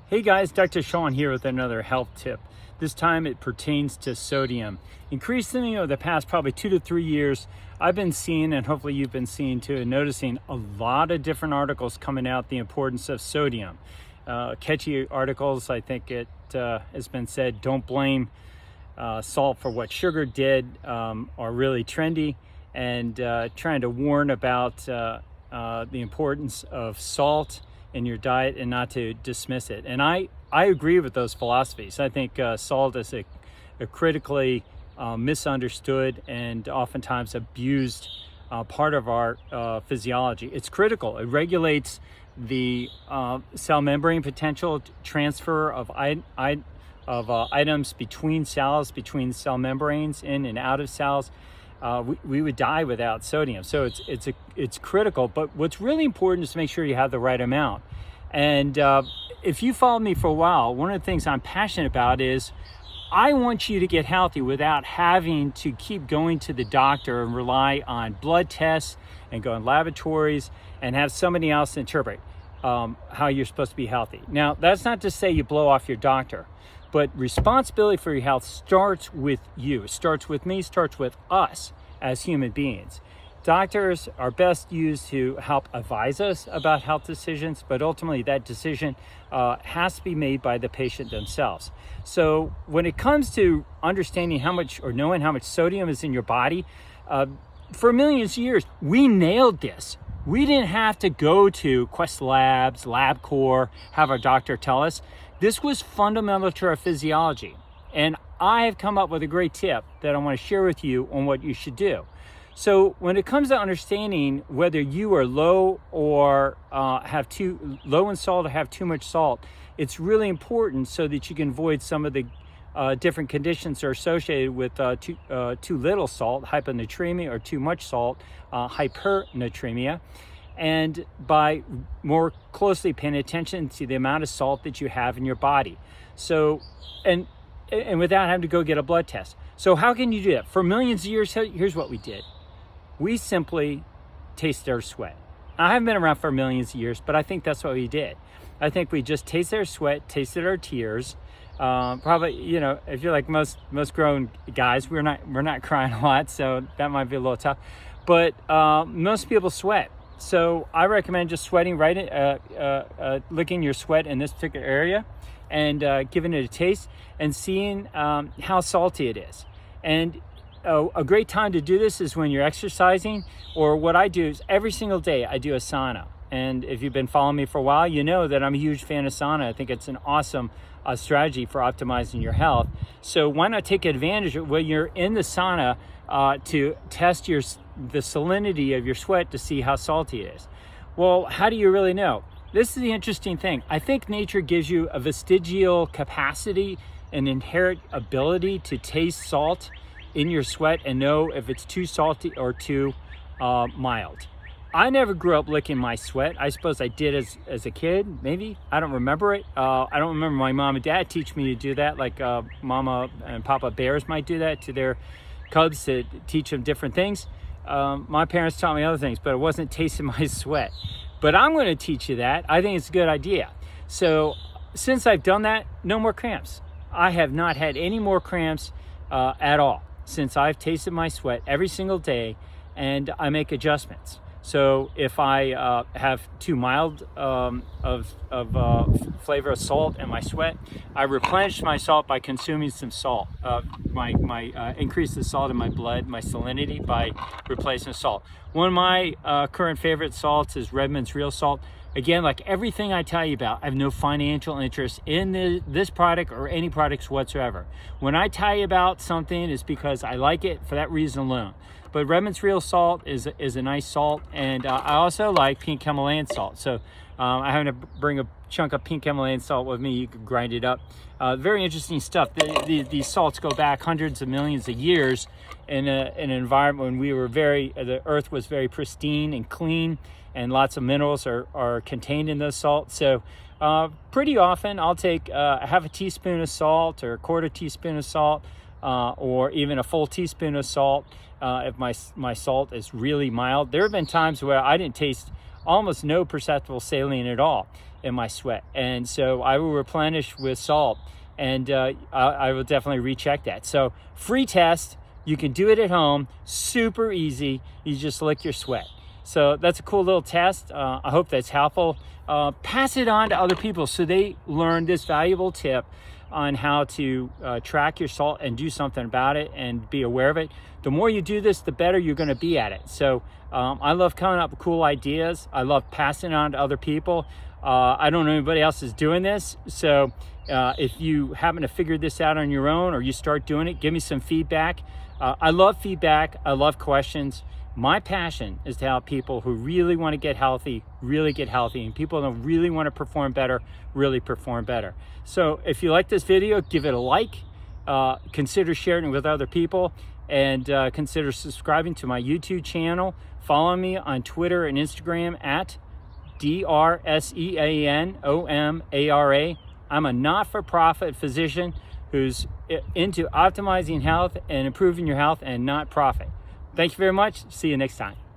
Hey guys, Dr. Sean here with another health tip. This time it pertains to sodium. Increasingly over the past probably 2 to 3 years, I've been seeing, and hopefully you've been seeing too, and noticing a lot of different articles coming out the importance of sodium. Catchy articles. I think it has been said, don't blame salt for what sugar did, are really trendy, and trying to warn about the importance of salt in your diet and not to dismiss it. And I agree with those philosophies. I think salt is a critically misunderstood and oftentimes abused part of our physiology. It's critical. It regulates the cell membrane potential transfer of items between cells, between cell membranes, in and out of cells. We would die without sodium. So it's critical, but what's really important is to make sure you have the right amount. And if you followed me for a while, one of the things I'm passionate about is I want you to get healthy without having to keep going to the doctor and rely on blood tests and go in laboratories and have somebody else interpret how you're supposed to be healthy. Now, that's not to say you blow off your doctor, but responsibility for your health starts with you. It starts with me, starts with us as human beings. Doctors are best used to help advise us about health decisions, but ultimately that decision has to be made by the patient themselves. So when it comes to understanding how much or knowing how much sodium is in your body, for millions of years, we nailed this. We didn't have to go to Quest Labs, LabCorp, have our doctor tell us. This was fundamental to our physiology. And I have come up with a great tip that I want to share with you on what you should do. So when it comes to understanding whether you are low or have too low in salt or have too much salt, it's really important so that you can avoid some of the different conditions that are associated with too little salt, hyponatremia, or too much salt, hypernatremia. And by more closely paying attention to the amount of salt that you have in your body. So, and without having to go get a blood test. So how can you do that? For millions of years, here's what we did. We simply tasted our sweat. I haven't been around for millions of years, but I think that's what we did. I think we just tasted our sweat, tasted our tears. Probably, you know, if you're like most grown guys, we're not crying a lot, so that might be a little tough. But most people sweat. So I recommend just sweating licking your sweat in this particular area and giving it a taste and seeing how salty it is. And a great time to do this is when you're exercising, or what I do is every single day I do a sauna. And if you've been following me for a while, you know that I'm a huge fan of sauna. I think it's an awesome strategy for optimizing your health. So why not take advantage of when you're in the sauna to test the salinity of your sweat to see how salty it is. Well, how do you really know? This is the interesting thing. I think nature gives you a vestigial capacity, an inherent ability to taste salt in your sweat and know if it's too salty or too mild. I never grew up licking my sweat. I suppose I did as a kid, maybe. I don't remember it. I don't remember my mom and dad teach me to do that, like Mama and Papa Bears might do that to their cubs to teach them different things. My parents taught me other things, but it wasn't tasting my sweat. But I'm going to teach you that. I think it's a good idea. So since I've done that, no more cramps. I have not had any more cramps at all since I've tasted my sweat every single day, and I make adjustments. So if I have too mild of flavor of salt in my sweat, I replenish my salt by consuming some salt. Increase the salt in my blood, my salinity, by replacing salt. One of my current favorite salts is Redmond's Real Salt. Again, like everything I tell you about, I have no financial interest in this product or any products whatsoever. When I tell you about something, it's because I like it for that reason alone. But Redmond's Real Salt is a nice salt, and I also like pink Himalayan salt. So I happen to bring a chunk of pink Himalayan salt with me. You can grind it up. Very interesting stuff. These salts go back hundreds of millions of years in an environment when the earth was very pristine and clean, and lots of minerals are contained in those salts. So pretty often I'll take a half a teaspoon of salt or a quarter teaspoon of salt, or even a full teaspoon of salt if my salt is really mild. There have been times where I didn't taste almost no perceptible saline at all. in my sweat. And so I will replenish with salt, and I will definitely recheck that. So free test, you can do it at home, super easy. You just lick your sweat. So that's a cool little test. I hope that's helpful. Pass it on to other people so they learn this valuable tip on how to track your salt and do something about it and be aware of it. The more you do this, the better you're going to be at it. So I love coming up with cool ideas. I love passing it on to other people. I don't know anybody else is doing this. So if you happen to figure this out on your own, or you start doing it, give me some feedback. I love feedback. I love questions. My passion is to help people who really want to get healthy, and people who really want to perform better, really perform better. So if you like this video, give it a like, consider sharing it with other people, and consider subscribing to my YouTube channel. Follow me on Twitter and Instagram at DRSEANOMARA. I'm a not-for-profit physician who's into optimizing health and improving your health, and not profit. Thank you very much. See you next time.